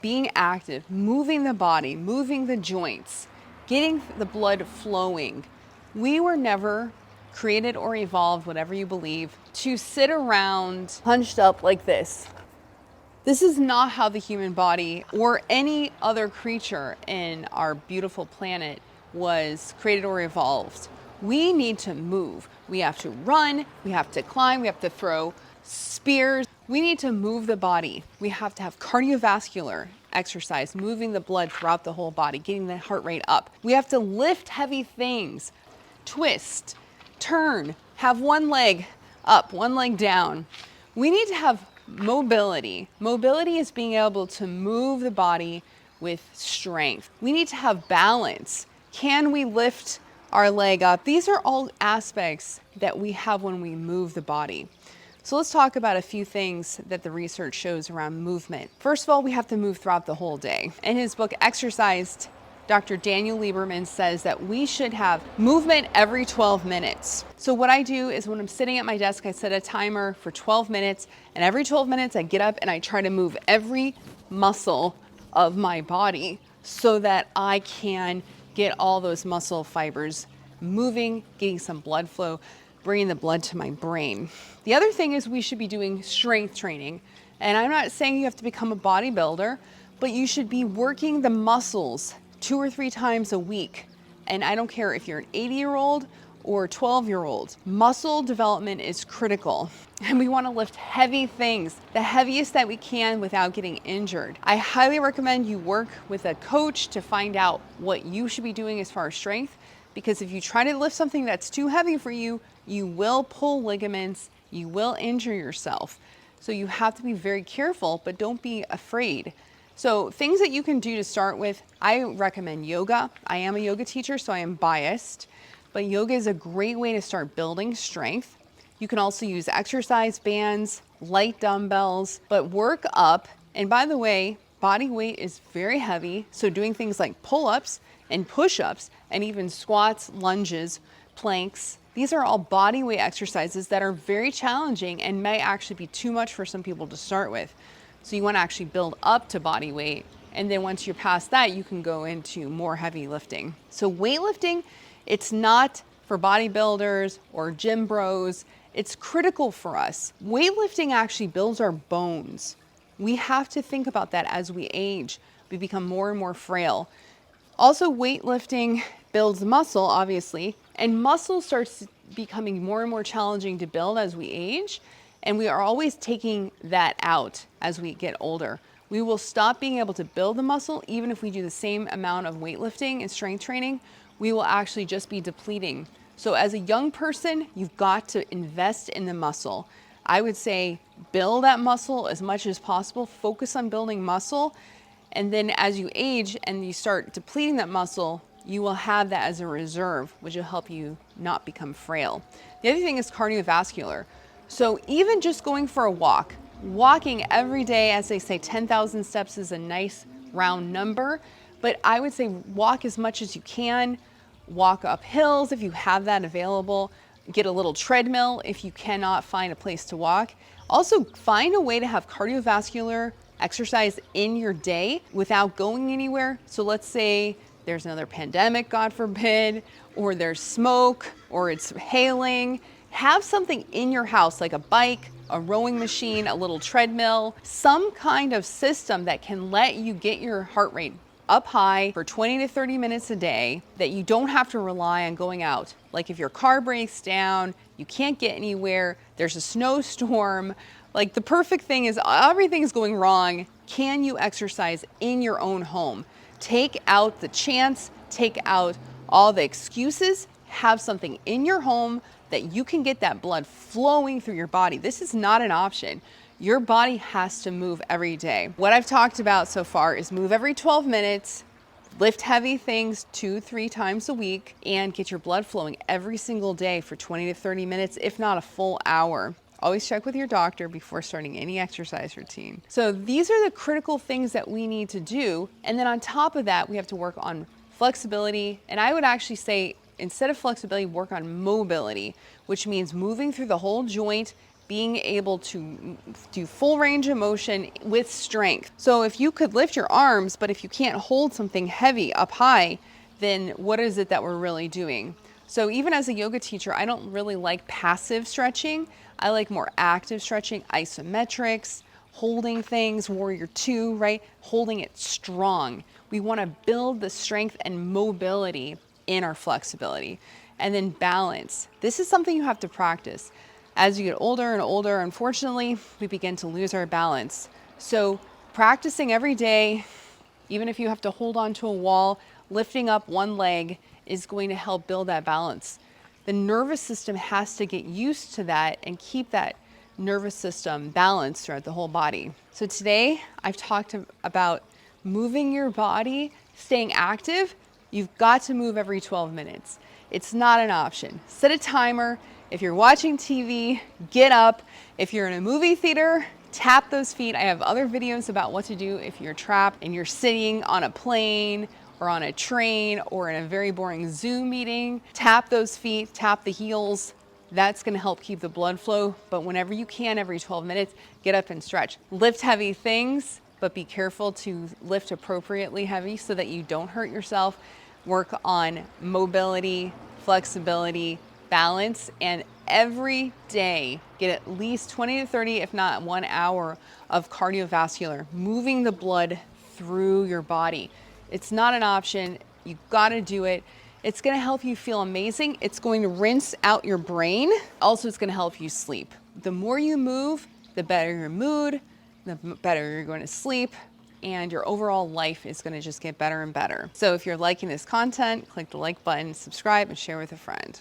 Being active, moving the body, moving the joints, getting the blood flowing. We were never created or evolved, whatever you believe, to sit around hunched up like this. This is not how the human body or any other creature in our beautiful planet was created or evolved. We need to move. We have to run, we have to climb, we have to throw spears. We need to move the body. We have to have cardiovascular exercise, moving the blood throughout the whole body, getting the heart rate up. We have to lift heavy things, twist, turn, have one leg up, one leg down. We need to have mobility. Mobility is being able to move the body with strength. We need to have balance. Can we lift our leg up? These are all aspects that we have when we move the body. So let's talk about a few things that the research shows around movement. First of all, we have to move throughout the whole day. In his book, Exercised, Dr. Daniel Lieberman says that we should have movement every 12 minutes. So what I do is when I'm sitting at my desk, I set a timer for 12 minutes, and every 12 minutes I get up and I try to move every muscle of my body so that I can get all those muscle fibers moving, getting some blood flow, bringing the blood to my brain. The other thing is we should be doing strength training. And I'm not saying you have to become a bodybuilder, but you should be working the muscles 2 or 3 times a week. And I don't care if you're an 80-year-old or a 12-year-old. Muscle development is critical. And we want to lift heavy things, the heaviest that we can without getting injured. I highly recommend you work with a coach to find out what you should be doing as far as strength, because if you try to lift something that's too heavy for you, you will pull ligaments, you will injure yourself. So you have to be very careful, but don't be afraid. So things that you can do to start with, I recommend yoga. I am a yoga teacher, so I am biased, but yoga is a great way to start building strength. You can also use exercise bands, light dumbbells, but work up. And by the way, body weight is very heavy, so doing things like pull-ups and push-ups and even squats, lunges, planks, these are all body weight exercises that are very challenging and may actually be too much for some people to start with. So you want to actually build up to body weight. And then once you're past that, you can go into more heavy lifting. So weightlifting, it's not for bodybuilders or gym bros. It's critical for us. Weightlifting actually builds our bones. We have to think about that as we age. We become more and more frail. Also, weightlifting builds muscle, obviously, and muscle starts becoming more and more challenging to build as we age. And we are always taking that out as we get older. We will stop being able to build the muscle, even if we do the same amount of weightlifting and strength training, we will actually just be depleting. So as a young person, you've got to invest in the muscle. I would say build that muscle as much as possible, focus on building muscle. And then as you age and you start depleting that muscle, you will have that as a reserve, which will help you not become frail. The other thing is cardiovascular. So even just going for a walk, walking every day, as they say, 10,000 steps is a nice round number, but I would say walk as much as you can, walk up hills if you have that available, get a little treadmill if you cannot find a place to walk. Also find a way to have cardiovascular exercise in your day without going anywhere. So let's say there's another pandemic, God forbid, or there's smoke, or it's hailing. Have something in your house like a bike, a rowing machine, a little treadmill, some kind of system that can let you get your heart rate up high for 20 to 30 minutes a day, that you don't have to rely on going out. Like if your car breaks down, you can't get anywhere, there's a snowstorm, like the perfect thing is everything is going wrong. Can you exercise in your own home? Take out the chance, take out all the excuses, have something in your home that you can get that blood flowing through your body. This is not an option. Your body has to move every day. What I've talked about so far is move every 12 minutes, lift heavy things 2-3 times a week, and get your blood flowing every single day for 20 to 30 minutes, if not a full hour. Always check with your doctor before starting any exercise routine. So these are the critical things that we need to do. And then on top of that, we have to work on flexibility. And I would actually say, instead of flexibility, work on mobility, which means moving through the whole joint, being able to do full range of motion with strength. So if you could lift your arms, but if you can't hold something heavy up high, then what is it that we're really doing? So even as a yoga teacher, I don't really like passive stretching. I like more active stretching, isometrics, holding things, warrior two, right? Holding it strong. We want to build the strength and mobility in our flexibility. And then balance. This is something you have to practice. As you get older and older, unfortunately, we begin to lose our balance. So practicing every day, even if you have to hold onto a wall, lifting up one leg is going to help build that balance. The nervous system has to get used to that and keep that nervous system balanced throughout the whole body. So today I've talked about moving your body, staying active. You've got to move every 12 minutes. It's not an option. Set a timer. If you're watching TV, get up. If you're in a movie theater, tap those feet. I have other videos about what to do if you're trapped and you're sitting on a plane or on a train or in a very boring Zoom meeting. Tap those feet, tap the heels. That's gonna help keep the blood flow. But whenever you can, every 12 minutes, get up and stretch. Lift heavy things, but be careful to lift appropriately heavy so that you don't hurt yourself. Work on mobility, flexibility, balance, and every day get at least 20 to 30, if not 1 hour of cardiovascular, moving the blood through your body. It's not an option. You gotta do it. It's gonna help you feel amazing. It's going to rinse out your brain. Also, it's gonna help you sleep. The more you move, the better your mood, the better you're going to sleep, and your overall life is gonna just get better and better. So if you're liking this content, click the like button, subscribe, and share with a friend.